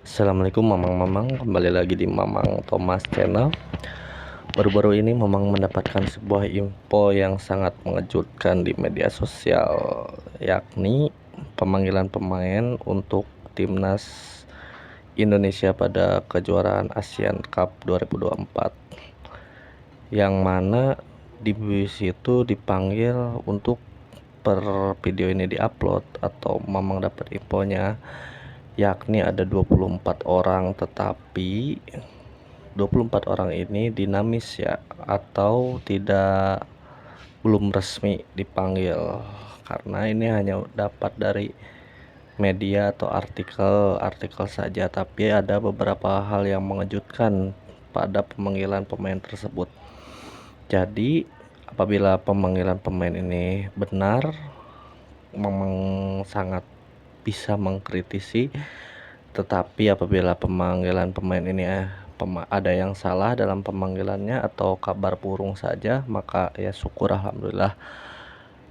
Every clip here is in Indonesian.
Assalamualaikum Mamang-mamang, kembali lagi di Mamang Thomas Channel. Baru-baru ini Mamang mendapatkan sebuah info yang sangat mengejutkan di media sosial, yakni pemanggilan pemain untuk timnas Indonesia pada kejuaraan Asian Cup 2024, yang mana di situ dipanggil untuk per video ini diupload atau Mamang dapat infonya, yakni ada 24 orang, tetapi 24 orang ini dinamis ya, atau belum resmi dipanggil, karena ini hanya dapat dari media atau artikel saja, tapi ada beberapa hal yang mengejutkan pada pemanggilan pemain tersebut. Jadi apabila pemanggilan pemain ini benar, memang sangat bisa mengkritisi. Tetapi apabila pemanggilan pemain ini ada yang salah dalam pemanggilannya atau kabar burung saja, maka ya syukur, alhamdulillah.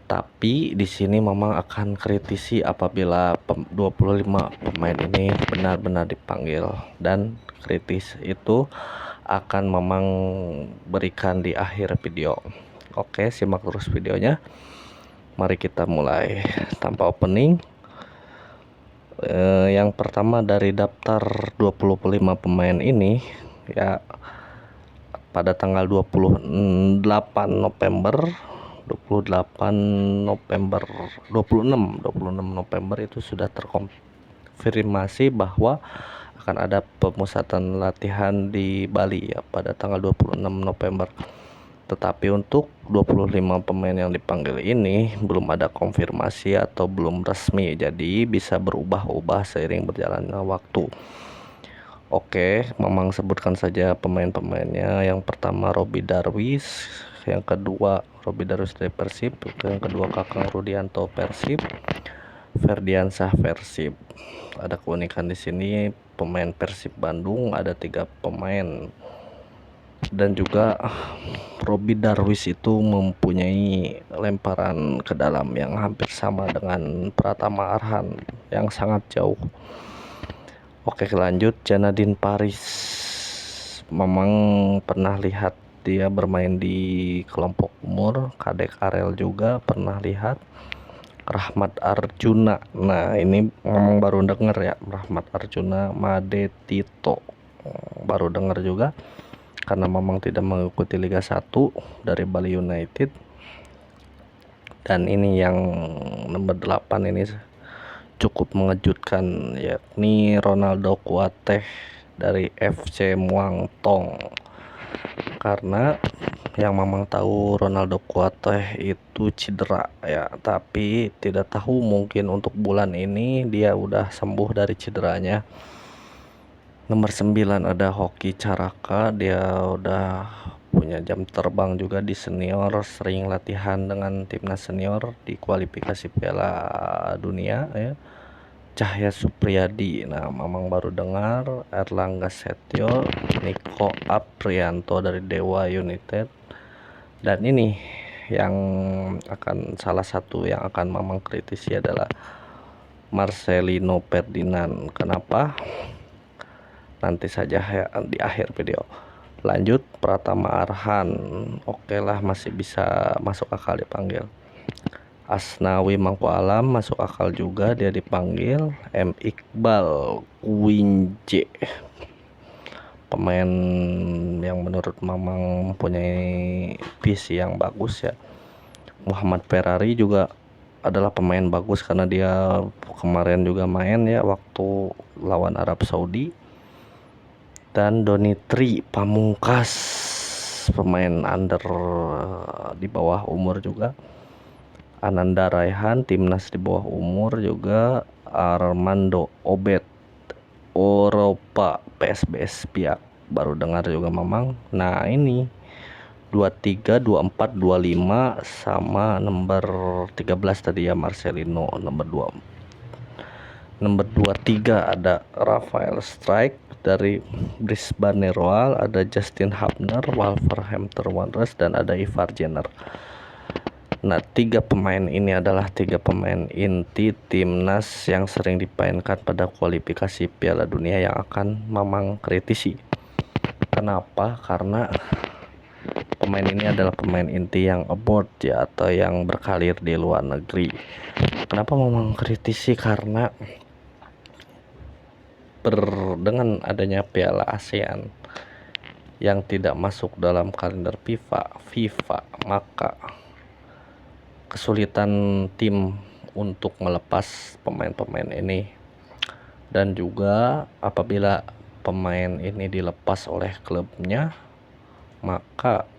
Tapi di sini memang akan kritisi apabila 25 pemain ini benar-benar dipanggil, dan kritis itu akan memang berikan di akhir video. Oke, simak terus videonya. Mari kita mulai tanpa opening. Yang pertama dari daftar 25 pemain ini ya, pada tanggal 26 November itu sudah terkonfirmasi bahwa akan ada pemusatan latihan di Bali ya pada tanggal 26 November. Tetapi untuk 25 pemain yang dipanggil ini belum ada konfirmasi atau belum resmi, jadi bisa berubah-ubah seiring berjalannya waktu. Oke, Mamang sebutkan saja pemain-pemainnya. Yang pertama Robby Darwis, yang kedua Robby Darwis dari Persib, yang kedua Kakang Rudianto Persib, Ferdiansyah Persib. Ada keunikan di sini, pemain Persib Bandung ada 3 pemain. Dan juga Robby Darwis itu mempunyai lemparan ke dalam yang hampir sama dengan Pratama Arhan, yang sangat jauh. Oke, lanjut. Janadin Paris, memang pernah lihat dia bermain di kelompok umur. Kadek Arel juga pernah lihat. Rahmat Arjuna, nah ini ngomong baru denger ya, Rahmat Arjuna. Made Tito, baru dengar juga karena memang tidak mengikuti Liga 1 dari Bali United. Dan ini yang nomor 8 ini cukup mengejutkan, yakni Ronaldo Kuateh dari FC Muang Thong. Karena yang memang tahu Ronaldo Kuateh itu cedera ya, tapi tidak tahu mungkin untuk bulan ini dia udah sembuh dari cederanya. Nomor 9 ada Hoki Caraka, dia udah punya jam terbang juga di senior, sering latihan dengan timnas senior di kualifikasi Piala Dunia ya. Cahya Supriyadi, nah Mamang baru dengar. Erlangga Setio, Niko Aprianto dari Dewa United. Dan ini yang akan salah satu yang akan Mamang kritisi adalah Marcelino Ferdinand. Kenapa? Nanti saja ya di akhir video. Lanjut, Pratama Arhan, oke lah, masih bisa masuk akal dipanggil. Asnawi Mangku Alam masuk akal juga dia dipanggil. M Iqbal Kuinje, pemain yang menurut Mamang mempunyai visi yang bagus ya. Muhammad Ferrari juga adalah pemain bagus karena dia kemarin juga main ya waktu lawan Arab Saudi. Dan Donitri Pamungkas, pemain under di bawah umur juga. Ananda Raihan, timnas di bawah umur juga. Armando Obed, Eropa PSBS Piak, baru dengar juga Mamang. Nah ini 23, 24, 25 sama nomor 13 tadi ya, Marcelino. Nomor 23 ada Rafael Strike dari Brisbane Roar, ada Justin Hubner Wolverhampton Wanderers, dan ada Ivar Jenner. Nah, tiga pemain ini adalah tiga pemain inti timnas yang sering dimainkan pada kualifikasi Piala Dunia yang akan Mamang kritisi. Kenapa? Karena pemain ini adalah pemain inti yang abroad ya, atau yang berkarir di luar negeri. Kenapa Mamang kritisi? Karena dengan adanya Piala ASEAN yang tidak masuk dalam kalender FIFA, maka kesulitan tim untuk melepas pemain-pemain ini, dan juga apabila pemain ini dilepas oleh klubnya, maka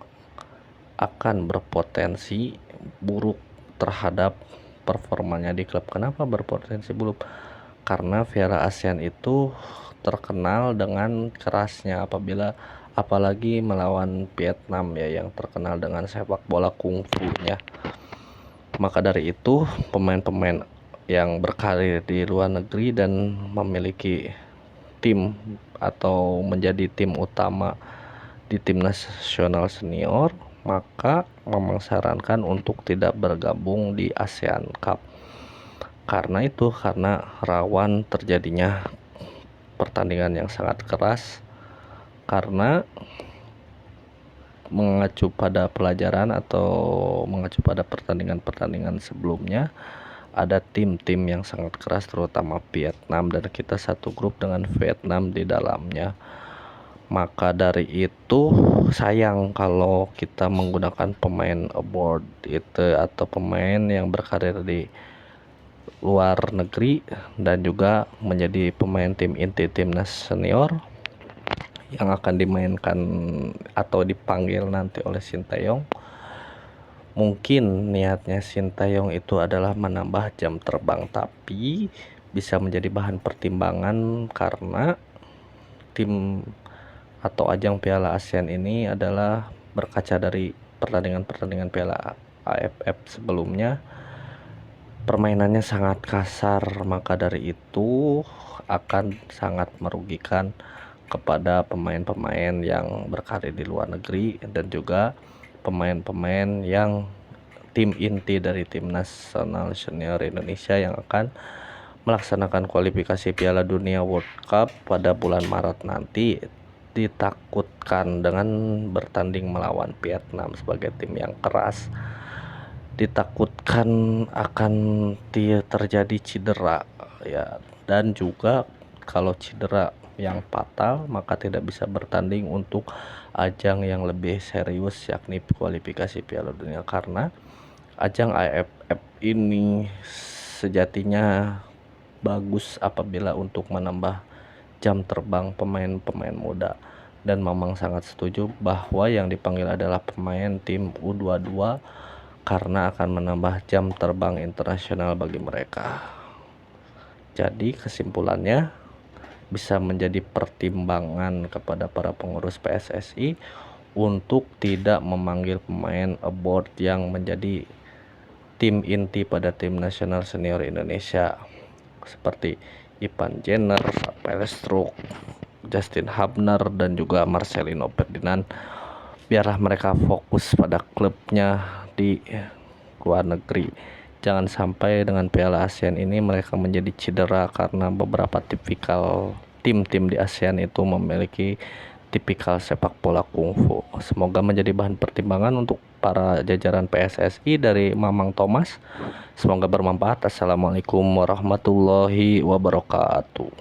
akan berpotensi buruk terhadap performanya di klub. Kenapa berpotensi buruk? Karena Piala ASEAN itu terkenal dengan kerasnya apalagi melawan Vietnam ya, yang terkenal dengan sepak bola kungfunya. Maka dari itu pemain-pemain yang berkarir di luar negeri dan memiliki tim atau menjadi tim utama di timnas nasional senior, maka Mamang sarankan untuk tidak bergabung di ASEAN Cup. Karena rawan terjadinya pertandingan yang sangat keras, karena mengacu pada pelajaran atau mengacu pada pertandingan-pertandingan sebelumnya, ada tim-tim yang sangat keras terutama Vietnam, dan kita satu grup dengan Vietnam di dalamnya. Maka dari itu sayang kalau kita menggunakan pemain abroad itu atau pemain yang berkarir di luar negeri dan juga menjadi pemain tim inti timnas senior yang akan dimainkan atau dipanggil nanti oleh Sintayong. Mungkin niatnya Sintayong itu adalah menambah jam terbang, tapi bisa menjadi bahan pertimbangan karena tim atau ajang Piala ASEAN ini adalah berkaca dari pertandingan-pertandingan Piala AFF sebelumnya, permainannya sangat kasar. Maka dari itu akan sangat merugikan kepada pemain-pemain yang berkarir di luar negeri dan juga pemain-pemain yang tim inti dari timnas nasional senior Indonesia yang akan melaksanakan kualifikasi Piala Dunia World Cup pada bulan Maret nanti. Ditakutkan dengan bertanding melawan Vietnam sebagai tim yang keras, ditakutkan akan terjadi cedera ya, dan juga kalau cedera yang fatal maka tidak bisa bertanding untuk ajang yang lebih serius, yakni kualifikasi Piala Dunia. Karena ajang AFF ini sejatinya bagus apabila untuk menambah jam terbang pemain-pemain muda, dan Mamang sangat setuju bahwa yang dipanggil adalah pemain tim U22 karena akan menambah jam terbang internasional bagi mereka. Jadi kesimpulannya bisa menjadi pertimbangan kepada para pengurus PSSI untuk tidak memanggil pemain abroad yang menjadi tim inti pada tim nasional senior Indonesia seperti Ivan Jenner, Pelestruk, Justin Hubner, dan juga Marcelino Ferdinand. Biarlah mereka fokus pada klubnya di luar negeri. Jangan sampai dengan Piala ASEAN ini mereka menjadi cedera, karena beberapa tipikal tim-tim di ASEAN itu memiliki tipikal sepak bola kungfu. Semoga menjadi bahan pertimbangan untuk para jajaran PSSI dari Mamang Thomas. Semoga bermanfaat. Assalamualaikum warahmatullahi wabarakatuh.